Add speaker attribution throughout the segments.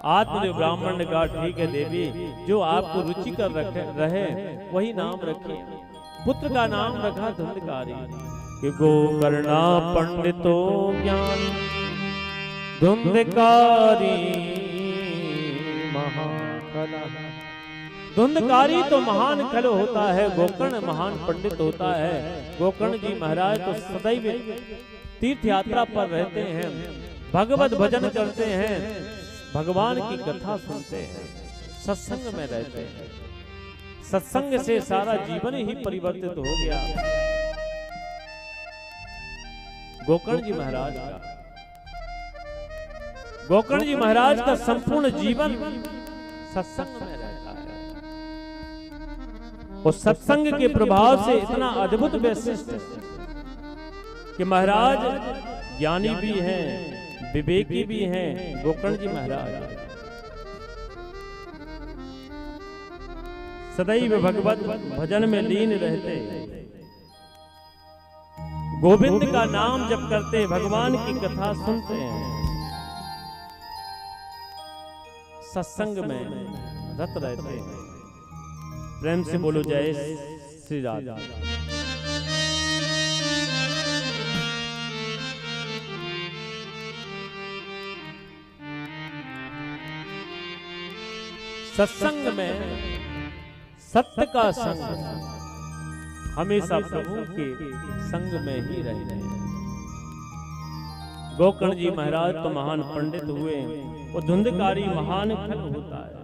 Speaker 1: आत्मदेव ब्राह्मण ने कहा ठीक है देवी, जो आपको रुचिकर रहे वही नाम रखिए। पुत्र का नाम रखा धुंधकारी कि गोकर्णा पंडितो ज्ञानी धुंधकारी महाखला। धुंधकारी तो महान खल होता है, गोकर्ण महान पंडित होता है। गोकर्ण जी महाराज तो सदैव तीर्थ यात्रा पर रहते हैं, भगवत भजन करते हैं, भगवान की कथा सुनते हैं, सत्संग में रहते हैं। सत्संग से सारा जीवन ही परिवर्तित हो गया। गोकर्ण जी महाराज का संपूर्ण जीवन सत्संग में रहता है। और सत्संग के प्रभाव से इतना अद्भुत वैशिष्ट कि महाराज ज्ञानी भी हैं, विवेकी भी हैं। गोकर्ण जी महाराज सदैव भगवत भजन में लीन रहते, गोविंद का नाम जप करते, भगवान की कथा सुनते हैं, सत्संग में रत रहते हैं। प्रेम से बोलो जय श्री राधा। सत्संग में सत्य का संग, हमेशा प्रभु के संग में ही रहते हैं। गोकर्ण जी महाराज तो महान पंडित हुए, वो धुंधकारी महान खल होता है।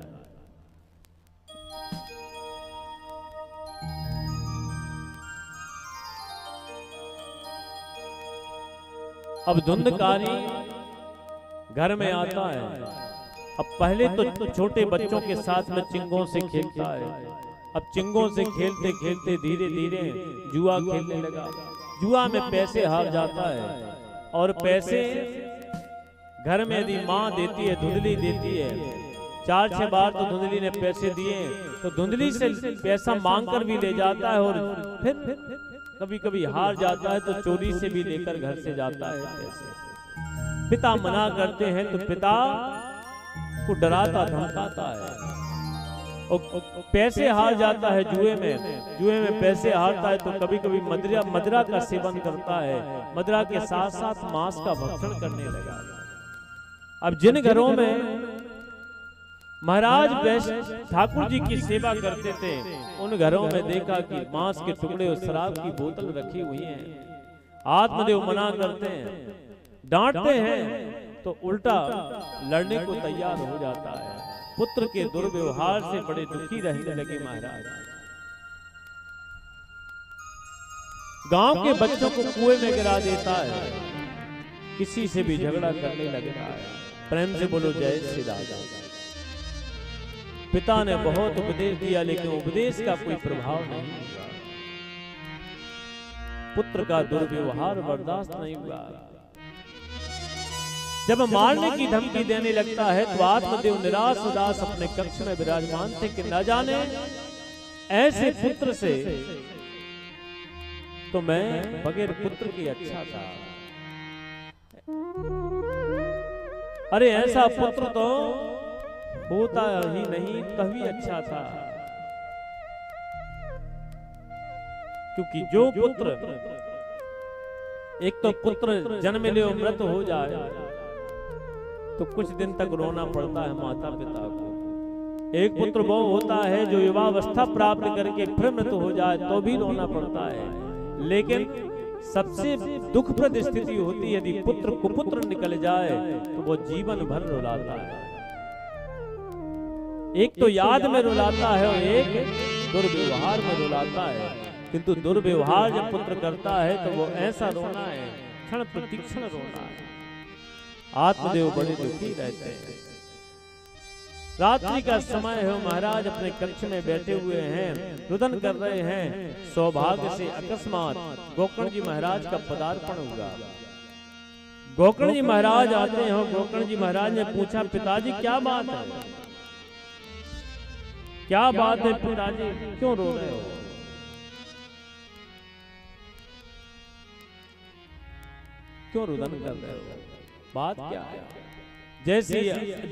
Speaker 1: अब धुंधकारी घर में आता है। अब पहले तो छोटे बच्चों के साथ में चिंगों से खेलता है। अब चिंगों से खेलते खेलते धीरे धीरे जुआ खेलने लगा। जुआ में पैसे हार जाता है, और पैसे घर में यदि माँ देती है, धुंधली देती है, 4-6 बार तो धुंधली ने पैसे दिए, तो धुंधली से पैसा मांग कर भी ले जाता है, और फिर कभी कभी हार जाता है तो चोरी से भी लेकर घर से जाता है पैसे। पिता मना करते हैं तो पिता को डराता धमकाता है, और पैसे हार जाता है जुए में पैसे हारता है तो कभी कभी मदिरा का सेवन करता है, मदिरा के साथ साथ मांस का भक्षण करने लगा। अब जिन घरों में महाराज ठाकुर जी की सेवा करते थे, उन घरों में देखा कि मांस के टुकड़े और शराब की बोतल रखी हुई हैं। आत्मदेव मना करते हैं, डांटते हैं, तो उल्टा लड़ने को तैयार हो जाता है। पुत्र के दुर्व्यवहार से बड़े दुखी रहने लगे महाराज। गांव के बच्चों को कुएं में गिरा देता है, किसी से भी झगड़ा करने लगता है। प्रेम से बोलो जय श्री राधा। पिता ने बहुत उपदेश दिया, लेकिन उपदेश का कोई प्रभाव नहीं हुआ। पुत्र का दुर्व्यवहार बर्दाश्त नहीं हुआ। जब मारने की धमकी देने लगता है तो आत्मदेव निराश उदास अपने कक्ष में विराजमान थे कि न जाने ऐसे पुत्र से तो मैं बगैर पुत्र की अच्छा था। अरे ऐसा पुत्र तो होता ही नहीं, तभी अच्छा था। क्योंकि जो पुत्र, एक तो पुत्र जन्म ले मृत हो जाए तो कुछ दिन तक रोना पड़ता है माता पिता को। एक पुत्र वो होता है जो युवावस्था प्राप्त करके फिर मृत हो जाए तो भी रोना पड़ता है। लेकिन सबसे दुखप्रद स्थिति होती है यदि पुत्र कुपुत्र निकल जाए तो वो जीवन भर रुलाता है। एक तो याद में रुलाता है और एक दुर्व्यवहार में रुलाता है। किंतु दुर्व्यवहार जब पुत्र करता है तो वो ऐसा रोना है, क्षण प्रतिक्षण रोना है। आत्मदेव बड़े दुखी रहते हैं। रात्रि का समय है, महाराज अपने कक्ष में बैठे हुए हैं, रुदन कर रहे हैं। सौभाग्य से अकस्मात गोकर्ण जी महाराज का पदार्पण हुआ। गोकर्ण जी महाराज आते हैं। गोकर्ण जी महाराज ने पूछा, पिताजी क्या बात है, क्या बात है पिताजी, क्यों रो रहे हो? क्यों रुदन कर रहे हो, बात क्या है? जैसे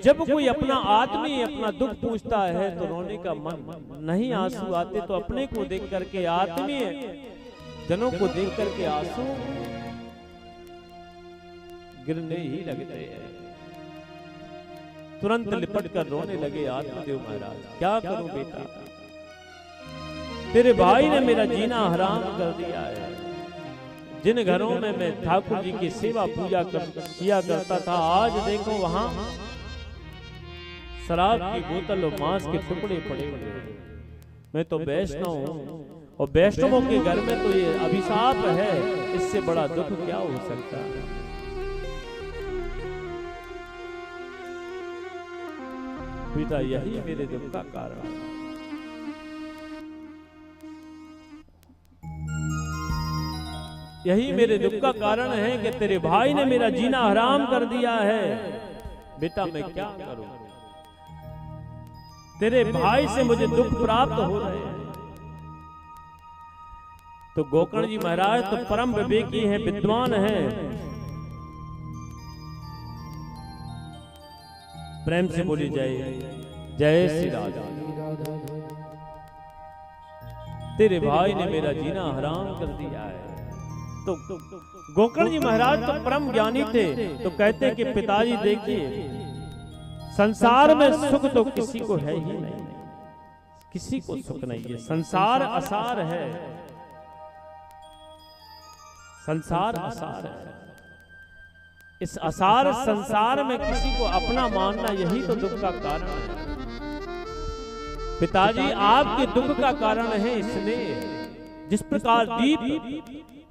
Speaker 1: जब कोई अपना आदमी अपना दुख पूछता है तो रोने का मन नहीं, आंसू आते तो अपने को देख करके, आत्मीय जनों को देख करके आंसू गिरने ही लगते हैं। तुरंत लिपट कर रोने लगे आत्मदेव महाराज। क्या करूं बेटा, तेरे भाई ने मेरा जीना हराम कर दिया है। जिन घरों में मैं ठाकुर जी की सेवा पूजा किया करता था, आज देखो वहां शराब की बोतल और मांस के टुकड़े पड़े हुए। मैं तो वैष्णव हूं और वैष्णवों के घर में तो ये अभिशाप है, इससे बड़ा दुख क्या हो सकता है। पिता यही मेरे दुख का कारण है। यही मेरे दुख का कारण है कि तेरे भाई ने मेरा जीना हराम कर दिया है। बेटा मैं क्या करूं, तेरे भाई से मुझे दुख प्राप्त हो रहे हैं। तो गोकर्ण जी महाराज तो परम विवेकी हैं, विद्वान हैं। प्रेम से बोली जय जय श्री राधा। तेरे भाई ने मेरा जीना हराम कर दिया है। तो गोकर्ण जी महाराज तो परम ज्ञानी थे, तो कहते कि पिताजी देखिए, संसार में सुख तो किसी को है ही नहीं, किसी को सुख नहीं है। संसार असार है, संसार असार है। इस असार संसार में किसी को अपना मानना, यही तो दुख का कारण है। पिताजी आपके दुख का कारण है स्नेह। जिस प्रकार दीप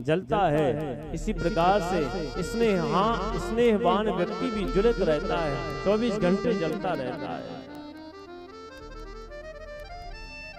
Speaker 1: जलता है, इसी प्रकार से स्नेहवान व्यक्ति भी जुड़त रहता है, 24 घंटे जलता रहता है।